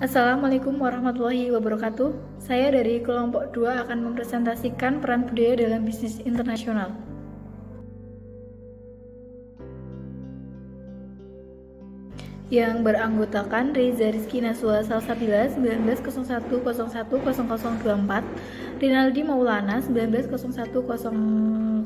Assalamualaikum warahmatullahi wabarakatuh. Saya dari kelompok 2 akan mempresentasikan peran budaya dalam bisnis internasional. Yang beranggotakan Reza Rizky Naswa Salsabila 1901010024, Rinaldi Maulana 19010047,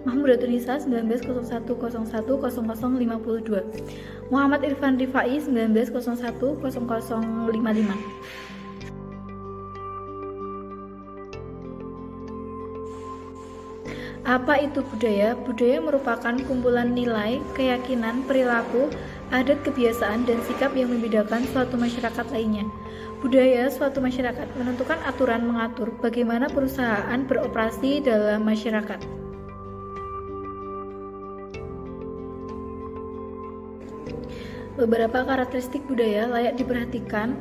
Mahmud Nisa 1901010052, Muhammad Irfan Rifai 19010055. Apa itu budaya? Budaya merupakan kumpulan nilai, keyakinan, perilaku, adat, kebiasaan, dan sikap yang membedakan suatu masyarakat lainnya. Budaya suatu masyarakat menentukan aturan mengatur bagaimana perusahaan beroperasi dalam masyarakat. Beberapa karakteristik budaya layak diperhatikan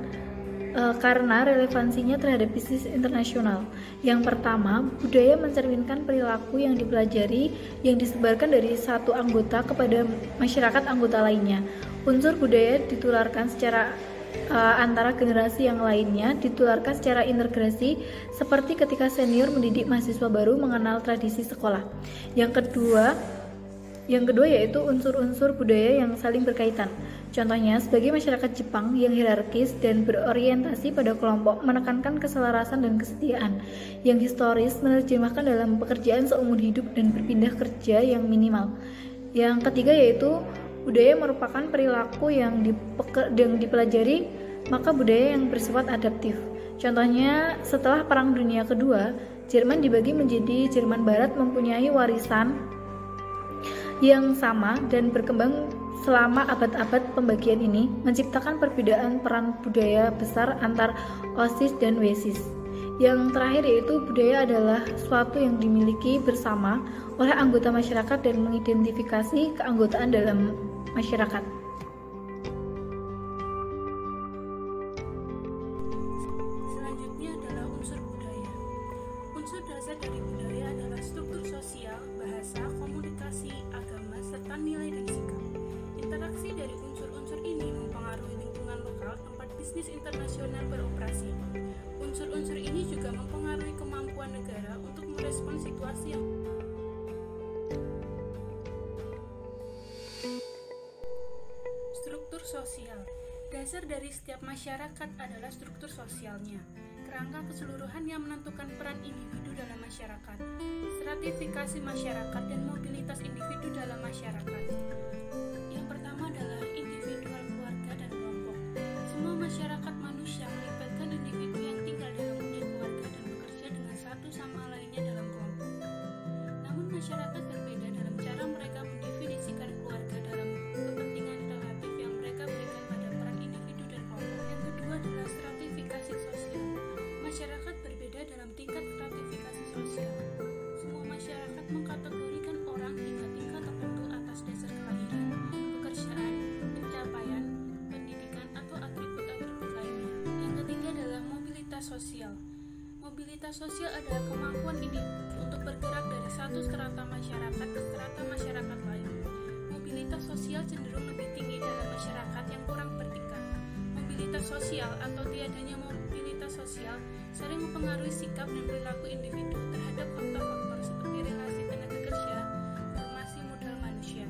karena relevansinya terhadap bisnis internasional. Yang pertama, budaya mencerminkan perilaku yang dipelajari yang disebarkan dari satu anggota kepada masyarakat anggota lainnya. Unsur budaya ditularkan secara antara generasi yang lainnya, ditularkan secara integrasi seperti ketika senior mendidik mahasiswa baru mengenal tradisi sekolah. Yang kedua yaitu unsur-unsur budaya yang saling berkaitan. Contohnya, sebagai masyarakat Jepang yang hierarkis dan berorientasi pada kelompok, menekankan keselarasan dan kesetiaan. Yang historis menerjemahkan dalam pekerjaan seumur hidup dan berpindah kerja yang minimal. Yang ketiga yaitu budaya merupakan perilaku yang dipelajari, maka budaya yang bersifat adaptif. Contohnya, setelah Perang Dunia Kedua, Jerman dibagi menjadi Jerman Barat mempunyai warisan yang sama dan berkembang selama abad-abad. Pembagian ini menciptakan perbedaan peran budaya besar antar OSIS dan WESIS. Yang terakhir yaitu budaya adalah suatu yang dimiliki bersama oleh anggota masyarakat dan mengidentifikasi keanggotaan dalam masyarakat. Selanjutnya adalah unsur budaya. Unsur dasar dari budaya adalah struktur sosial, bahasa, komunikasi, agama, serta nilai dan sikap. Interaksi dari unsur-unsur ini mempengaruhi lingkungan lokal tempat bisnis internasional beroperasi. Unsur-unsur ini juga mempengaruhi kemampuan negara untuk merespon situasi yang struktur sosial. Dasar dari setiap masyarakat adalah struktur sosialnya. Kerangka keseluruhan yang menentukan peran individu dalam masyarakat, stratifikasi masyarakat, dan mobilitas individu dalam masyarakat. Yang pertama adalah individual, keluarga, dan kelompok. Semua masyarakat manusia melibatkan individu yang tinggal dalam unit keluarga dan bekerja dengan satu sama lainnya dalam kelompok. Namun masyarakat berbeda dalam cara mereka mendefinisikan keluarga dalam kepentingan relatif yang mereka berikan pada peran individu dan kelompok. Yang kedua adalah stratifikasi sosial. Masyarakat berbeda dalam tingkat stratifikasi sosial. Semua masyarakat mengkategorikan orang hingga tingkat tertentu atas dasar kelahiran, pekerjaan, pencapaian, pendidikan, atau atribut-atribut lainnya. Yang ketiga adalah mobilitas sosial. Mobilitas sosial adalah kemampuan individu untuk bergerak dari satu strata masyarakat ke strata masyarakat lain. Mobilitas sosial cenderung lebih tinggi dalam masyarakat yang kurang bertingkat. Mobilitas sosial atau tiadanya mobilitas sosial sering mempengaruhi sikap dan perilaku individu terhadap faktor-faktor seperti relasi tenaga kerja, formasi modal manusia.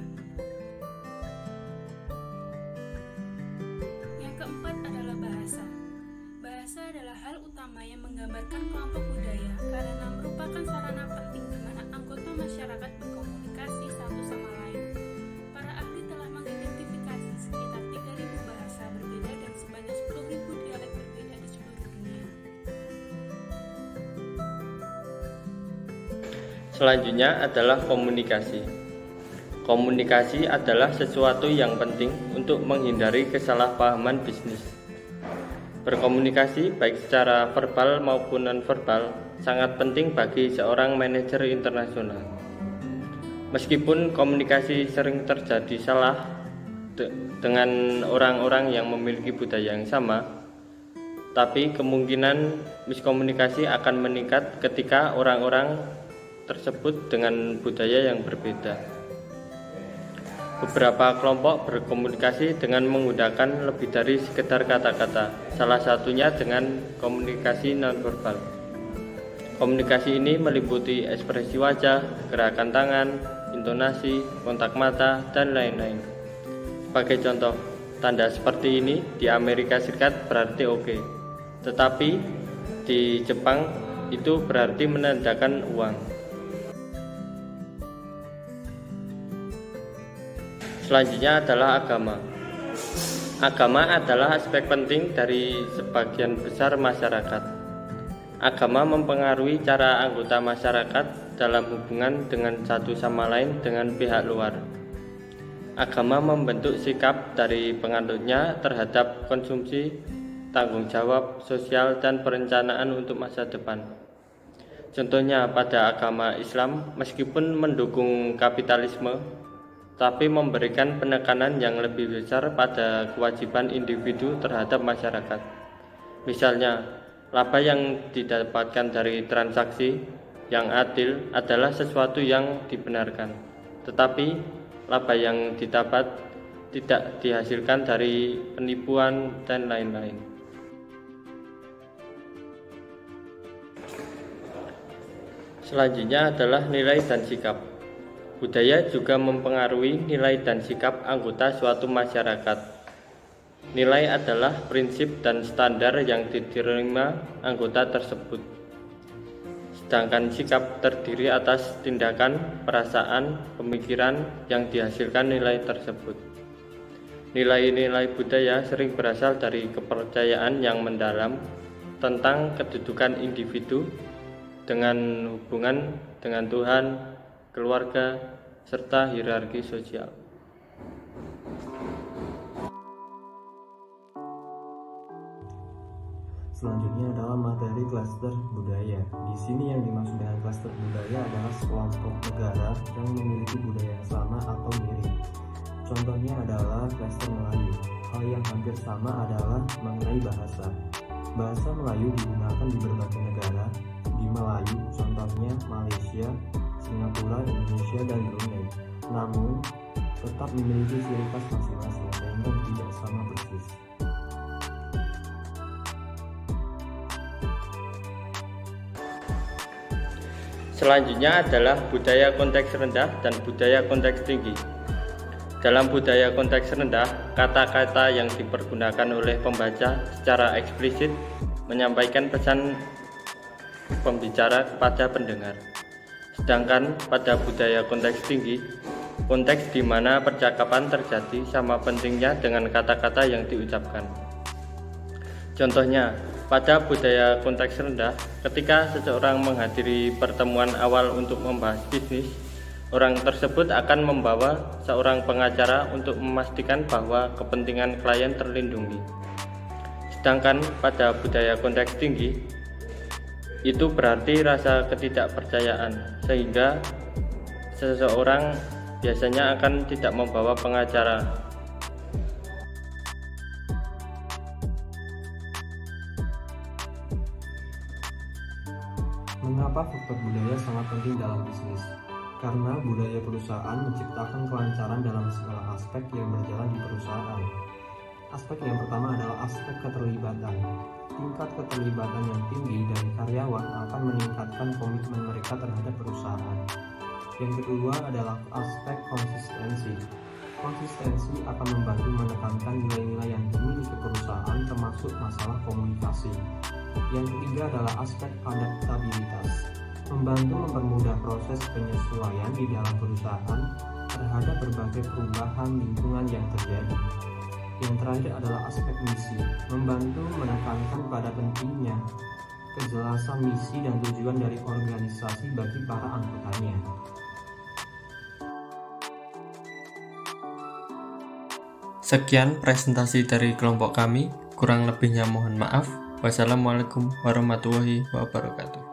Yang keempat adalah bahasa. Bahasa adalah hal utama yang menggambarkan kelompok budaya karena merupakan sarana penting di mana anggota masyarakat berkomunikasi satu sama lain. Para ahli telah mengidentifikasi sekitar 3.000 bahasa berbeda dan sebanyak 10.000 dialek berbeda di seluruh dunia. Selanjutnya adalah komunikasi. Komunikasi adalah sesuatu yang penting untuk menghindari kesalahpahaman bisnis. Berkomunikasi baik secara verbal maupun non-verbal sangat penting bagi seorang manajer internasional. Meskipun komunikasi sering terjadi salah dengan orang-orang yang memiliki budaya yang sama, tapi kemungkinan miskomunikasi akan meningkat ketika orang-orang tersebut dengan budaya yang berbeda. Beberapa kelompok berkomunikasi dengan menggunakan lebih dari sekedar kata-kata, salah satunya dengan komunikasi nonverbal. Komunikasi ini meliputi ekspresi wajah, gerakan tangan, intonasi, kontak mata, dan lain-lain. Sebagai contoh, tanda seperti ini di Amerika Serikat berarti oke, tetapi di Jepang itu berarti menandakan uang. Selanjutnya adalah agama. Agama adalah aspek penting dari sebagian besar masyarakat. Agama mempengaruhi cara anggota masyarakat dalam hubungan dengan satu sama lain dengan pihak luar. Agama membentuk sikap dari penganutnya terhadap konsumsi, tanggung jawab sosial, dan perencanaan untuk masa depan. Contohnya pada agama Islam, meskipun mendukung kapitalisme, tapi memberikan penekanan yang lebih besar pada kewajiban individu terhadap masyarakat. Misalnya, laba yang didapatkan dari transaksi yang adil adalah sesuatu yang dibenarkan, tetapi laba yang didapat tidak dihasilkan dari penipuan dan lain-lain. Selanjutnya adalah nilai dan sikap. Budaya juga mempengaruhi nilai dan sikap anggota suatu masyarakat. Nilai adalah prinsip dan standar yang diterima anggota tersebut. Sedangkan sikap terdiri atas tindakan, perasaan, pemikiran yang dihasilkan nilai tersebut. Nilai-nilai budaya sering berasal dari kepercayaan yang mendalam tentang kedudukan individu dengan hubungan dengan Tuhan, keluarga, serta hierarki sosial. Selanjutnya adalah materi klaster budaya. Di sini yang dimaksud dengan klaster budaya adalah sekelompok negara yang memiliki budaya yang sama atau mirip. Contohnya adalah klaster Melayu. Hal yang hampir sama adalah mengenai bahasa. Bahasa Melayu digunakan di berbagai negara. Di Melayu, contohnya Malaysia, Singapura, Indonesia, dan Brunei. Namun, tetap memiliki ciri khas masing-masing sehingga tidak sama persis. Selanjutnya adalah budaya konteks rendah dan budaya konteks tinggi. Dalam budaya konteks rendah, kata-kata yang dipergunakan oleh pembaca secara eksplisit menyampaikan pesan pembicara kepada pendengar. Sedangkan pada budaya konteks tinggi, konteks di mana percakapan terjadi sama pentingnya dengan kata-kata yang diucapkan. Contohnya, pada budaya konteks rendah, ketika seseorang menghadiri pertemuan awal untuk membahas bisnis, orang tersebut akan membawa seorang pengacara untuk memastikan bahwa kepentingan klien terlindungi. Sedangkan pada budaya konteks tinggi, itu berarti rasa ketidakpercayaan, sehingga seseorang biasanya akan tidak membawa pengacara. Mengapa faktor budaya sangat penting dalam bisnis? Karena budaya perusahaan menciptakan kelancaran dalam segala aspek yang berjalan di perusahaan. Aspek yang pertama adalah aspek keterlibatan. Tingkat keterlibatan yang tinggi dari karyawan akan meningkatkan komitmen mereka terhadap perusahaan. Yang kedua adalah aspek konsistensi. Konsistensi akan membantu menekankan nilai-nilai yang dimiliki perusahaan termasuk masalah komunikasi. Yang ketiga adalah aspek adaptabilitas. Membantu mempermudah proses penyesuaian di dalam perusahaan terhadap berbagai perubahan lingkungan yang terjadi. Yang terakhir adalah aspek misi, membantu menekankan pada pentingnya kejelasan misi dan tujuan dari organisasi bagi para anggotanya. Sekian presentasi dari kelompok kami, kurang lebihnya mohon maaf. Wassalamualaikum warahmatullahi wabarakatuh.